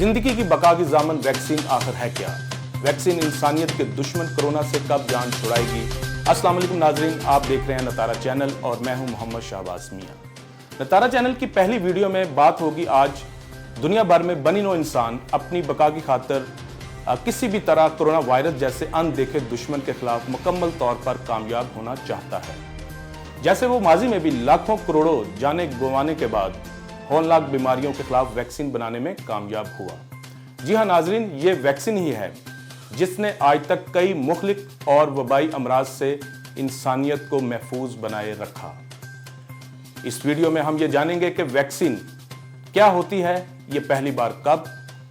जिंदगी की बका की ज़ामन वैक्सीन आखिर है क्या? वैक्सीन इंसानियत के दुश्मन कोरोना से कब जान छुड़ाएगी? अस्सलाम वालेकुम नाजरीन, आप देख रहे हैं नतारा चैनल और मैं हूं मोहम्मद शहबाज मियां। नतारा चैनल की पहली वीडियो में बात होगी आज दुनिया भर में बनी नो इंसान अपनी बका की खातिर किसी भी तरह कोरोना वायरस जैसे अनदेखे दुश्मन के खिलाफ मुकम्मल तौर पर कामयाब होना चाहता है। जैसे वो माजी में भी लाखों करोड़ों जाने गंवाने के बाद होनहार बीमारियों के खिलाफ वैक्सीन बनाने में कामयाब हुआ। जी हाँ नाजरीन, ये वैक्सीन ही है जिसने आज तक कई मुख्तलिफ और वबाई अमराज से इंसानियत को महफूज बनाए रखा। इस वीडियो में हम ये जानेंगे कि वैक्सीन क्या होती है, ये पहली बार कब,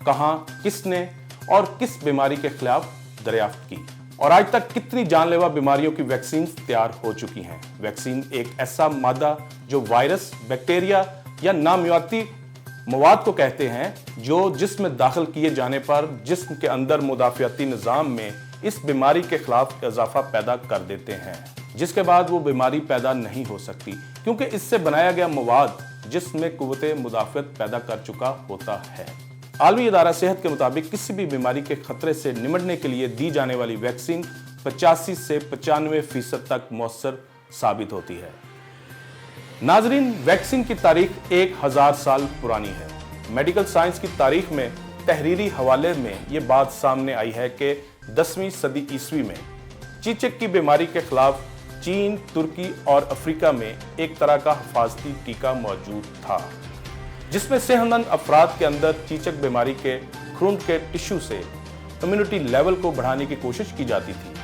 कहां, किसने और किस बीमारी के खिलाफ दरियाफ्त की और आज तक कितनी जानलेवा बीमारियों की वैक्सीन तैयार हो चुकी हैं। वैक्सीन एक ऐसा मादा जो वायरस, बैक्टीरिया या नामियाती मवाद को कहते हैं जो जिस्म में दाखिल किए जाने पर जिस्म के अंदर मुदाफ़ियाती निज़ाम में इस बीमारी के खिलाफ इजाफा पैदा कर देते हैं, जिसके बाद वो बीमारी पैदा नहीं हो सकती क्योंकि इससे बनाया गया मवाद जिस्म में कुव्वते मुदाफ़ियत पैदा कर चुका होता है। आलमी इदारा सेहत के मुताबिक किसी भी बीमारी के खतरे से निमटने के लिए दी जाने वाली वैक्सीन 85 से 95% तक मौसर साबित होती है। नाजरीन, वैक्सीन की तारीख 1000 साल पुरानी है। मेडिकल साइंस की तारीख में तहरीरी हवाले में ये बात सामने आई है कि 10वीं सदी ईस्वी में चीचक की बीमारी के खिलाफ चीन, तुर्की और अफ्रीका में एक तरह का हिफाजती टीका मौजूद था जिसमें सेहतमंद अफराद के अंदर चीचक बीमारी के खून के टिश्यू से इम्यूनिटी लेवल को बढ़ाने की कोशिश की जाती थी।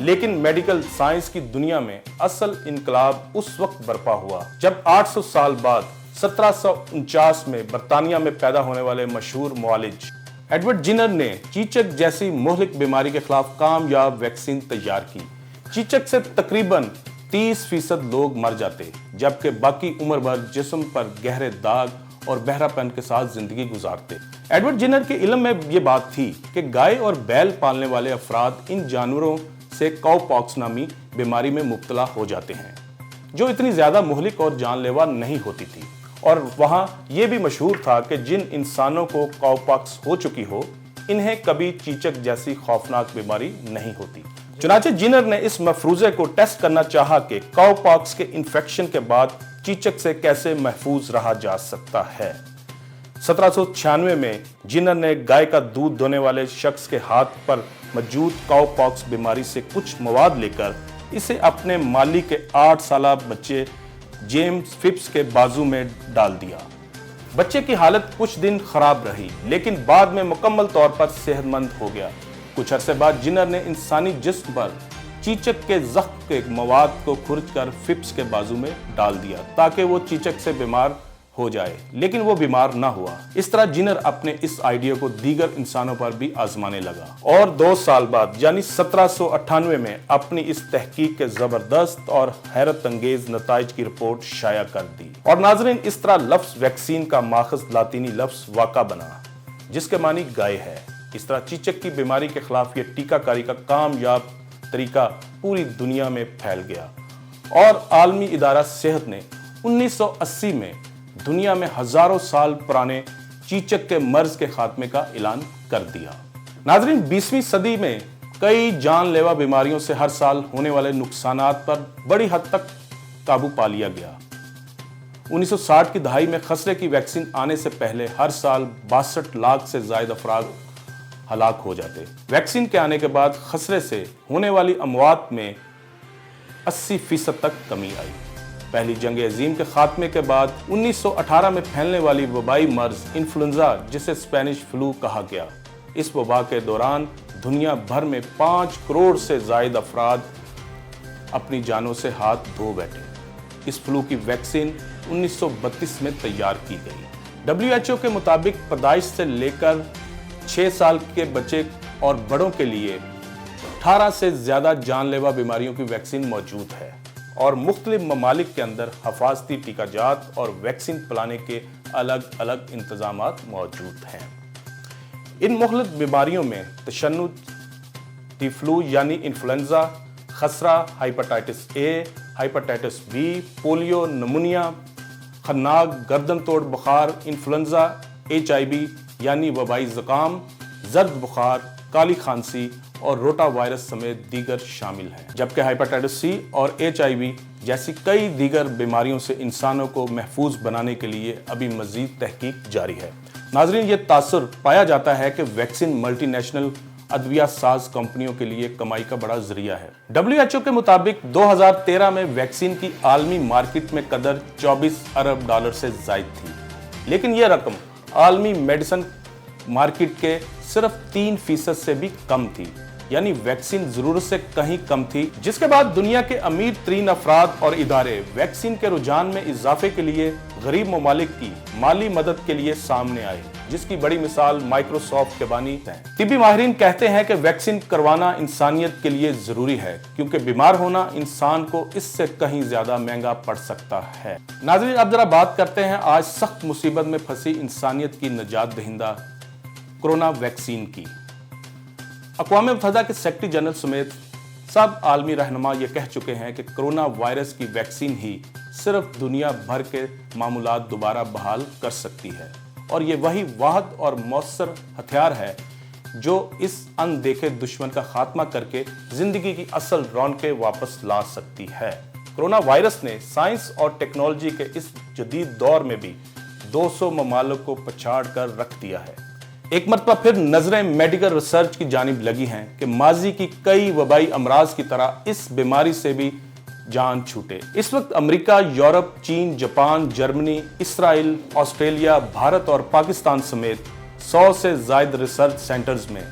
लेकिन मेडिकल साइंस की दुनिया में असल इनकलाब उस वक्त बरपा हुआ जब 800 साल बाद 1749 में बरतानिया में पैदा होने वाले मशहूर मुआलिज एडवर्ड जिनर ने चीचक जैसी मुहलिक बीमारी के खिलाफ कामयाब वैक्सीन तैयार की। चीचक से तकरीबन 30% लोग मर जाते जबकि बाकी उम्र भर जिस्म पर गहरे दाग और बहरापन के साथ जिंदगी गुजारते। एडवर्ड जिनर के इल्म में ये बात थी कि गाय और बैल पालने वाले अफराद इन जानवरों से काउपॉक्स नामी बीमारी में मुब्तला हो जाते हैं जो इतनी ज्यादा मुहलिक और जानलेवा नहीं होती थी और वहां यह भी मशहूर था कि जिन इंसानों को काउपॉक्स हो चुकी हो इन्हें कभी चीचक जैसी खौफनाक बीमारी नहीं होती। चुनाचे जिनर ने इस मफरूजे को टेस्ट करना चाहा कि काउपॉक्स के इन्फेक्शन के बाद चीचक से कैसे महफूज रहा जा सकता है। 1796 में जिनर ने गाय का दूध दोने वाले शख्स के हाथ पर मौजूद काउपॉक्स बीमारी से कुछ मवाद लेकर इसे अपने माली के 8 साला बच्चे जेम्स फिप्स के बाजू में डाल दिया। बच्चे की हालत कुछ दिन खराब रही लेकिन बाद में मुकम्मल तौर पर सेहतमंद हो गया। कुछ अरसे बाद जिनर ने इंसानी जिस्म पर चीचक के जख्म के मवाद को खुरच कर फिप्स के बाजू में डाल दिया ताकि वो चीचक से बीमार हो जाए, लेकिन वो बीमार ना हुआ। इस तरह जिनर अपने इस आइडिया को दीगर इंसानों पर भी आजमाने लगा और 2 साल बाद यानी 1798 में अपनी इस तहकीक के जबरदस्त और हैरत अंगेज नताइज की रिपोर्ट शाया कर दी। और नाजरीन, इस तरह लफ्ज वैक्सीन का माखज लातीनी लफ्ज वाका बना जिसके मानी गाय है। इस तरह चीचक की बीमारी के खिलाफ ये टीकाकारी का कामयाब तरीका पूरी दुनिया में फैल गया और आलमी इदारा सेहत ने 1980 में दुनिया में हजारों साल पुराने चीचक के मर्ज के खात्मे का ऐलान कर दिया। नाजरीन, 20वीं सदी में कई जानलेवा बीमारियों से हर साल होने वाले नुकसानात पर बड़ी हद तक काबू पा लिया गया। 1960 की दहाई में खसरे की वैक्सीन आने से पहले हर साल 62 लाख से ज्यादा अफराद हलाक हो जाते। वैक्सीन के आने के बाद खसरे से होने वाली अमवात में 80% तक कमी आई। पहली जंग अजीम के खात्मे के बाद 1918 में फैलने वाली वबाई मर्ज इन्फ्लुएंजा, जिसे स्पेनिश फ्लू कहा गया, इस वबा के दौरान दुनिया भर में 5 करोड़ से ज्यादा अफराद अपनी जानों से हाथ धो बैठे। इस फ्लू की वैक्सीन 1932 में तैयार की गई। WHO के मुताबिक पैदाइश से लेकर 6 साल के बच्चे और बड़ों के लिए 18 से ज्यादा जानलेवा बीमारियों की वैक्सीन मौजूद है और मुख्तलिफ ममालिक के अंदर हिफाजती टीकाजात और वैक्सीन पिलाने के अलग अलग इंतजामात मौजूद हैं। इन मुख्तलिफ बीमारियों में तशन्नुद फ्लू यानी इन्फ्लुएंजा, खसरा, hepatitis A, hepatitis B, polio, नमूनिया, खन्नाक, गर्दन तोड़ बुखार, इन्फ्लुएंजा, HIV, यानी वबाई ज़ुकाम, जर्द बुखार, काली खांसी और रोटा वायरस समेत दीगर शामिल हैं, जबकि हेपेटाइटिस सी और HIV जैसी कई दीगर बीमारियों से इंसानों को महफूज बनाने के लिए अभी मजीद तहकीक जारी है। नाज़रीन, ये तासुर पाया जाता है कि वैक्सीन मल्टीनेशनल अद्विया साज कंपनियों के लिए कमाई का बड़ा जरिया है। WHO के मुताबिक 2013 में वैक्सीन की आलमी मार्केट में कदर 24 अरब डॉलर से जायद थी, लेकिन यह रकम आलमी मेडिसिन मार्केट के सिर्फ 3% से भी कम थी, यानी वैक्सीन जरूरत से कहीं कम थी। जिसके बाद दुनिया के अमीर तरीन अफराद और इदारे वैक्सीन के रुझान में इजाफे के लिए गरीब ममालिक की माली मदद के लिए सामने आए, जिसकी बड़ी मिसाल माइक्रोसॉफ्ट के बानी हैं। तिब्बी माहिरीन कहते हैं कि वैक्सीन करवाना इंसानियत के लिए जरूरी है, क्योंकि बीमार होना इंसान को इससे कहीं ज्यादा महंगा पड़ सकता है। नाज़रीन, अब जरा बात करते हैं आज सख्त मुसीबत में फंसी इंसानियत की निजात दहिंदा कोरोना वैक्सीन की। अक़वाम मुत्तहिदा के सेक्रेटरी जनरल समेत सब आलमी रहनुमा ये कह चुके हैं कि कोरोना वायरस की वैक्सीन ही सिर्फ दुनिया भर के मामूलात दोबारा बहाल कर सकती है, और ये वही वाहिद और मौसर हथियार है जो इस अनदेखे दुश्मन का खात्मा करके जिंदगी की असल रौनकें वापस ला सकती है। कोरोना वायरस ने साइंस और टेक्नोलॉजी के इस जदीद दौर में भी 200 ममालिक को पछाड़ कर रख दिया है। एक मरतबा फिर नजरें मेडिकल रिसर्च की जानिब लगी हैं कि माजी की कई वबाई अमराज की तरह इस बीमारी से भी जान छूटे। इस वक्त अमेरिका, यूरोप, चीन, Japan, Germany, Israel, Australia, Bharat और पाकिस्तान समेत 100 से ज्यादा रिसर्च सेंटर्स में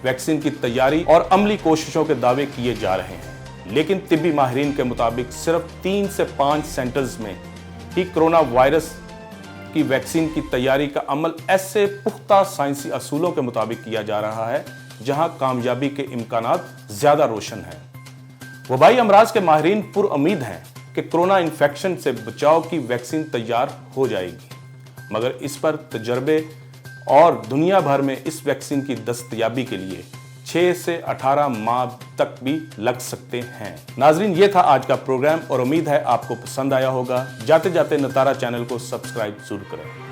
वैक्सीन की तैयारी और अमली कोशिशों के दावे किए जा रहे हैं, लेकिन तिब्बी माहिरीन के मुताबिक सिर्फ 3 से 5 सेंटर्स में ही कोरोना वायरस की वैक्सीन की तैयारी का अमल ऐसे पुख्ता साइंसी असूलों के मुताबिक किया जा रहा है जहां कामयाबी के इम्कानात ज्यादा रोशन हैं। वबाई अमराज के माहिरीन पुरउम्मीद हैं कि कोरोना इन्फेक्शन से बचाव की वैक्सीन तैयार हो जाएगी, मगर इस पर तजर्बे और दुनिया भर में इस वैक्सीन की दस्तयाबी के लिए 6 से 18 माह तक भी लग सकते हैं। नाजरीन, ये था आज का प्रोग्राम और उम्मीद है आपको पसंद आया होगा। जाते जाते नतारा चैनल को सब्सक्राइब जरूर करें।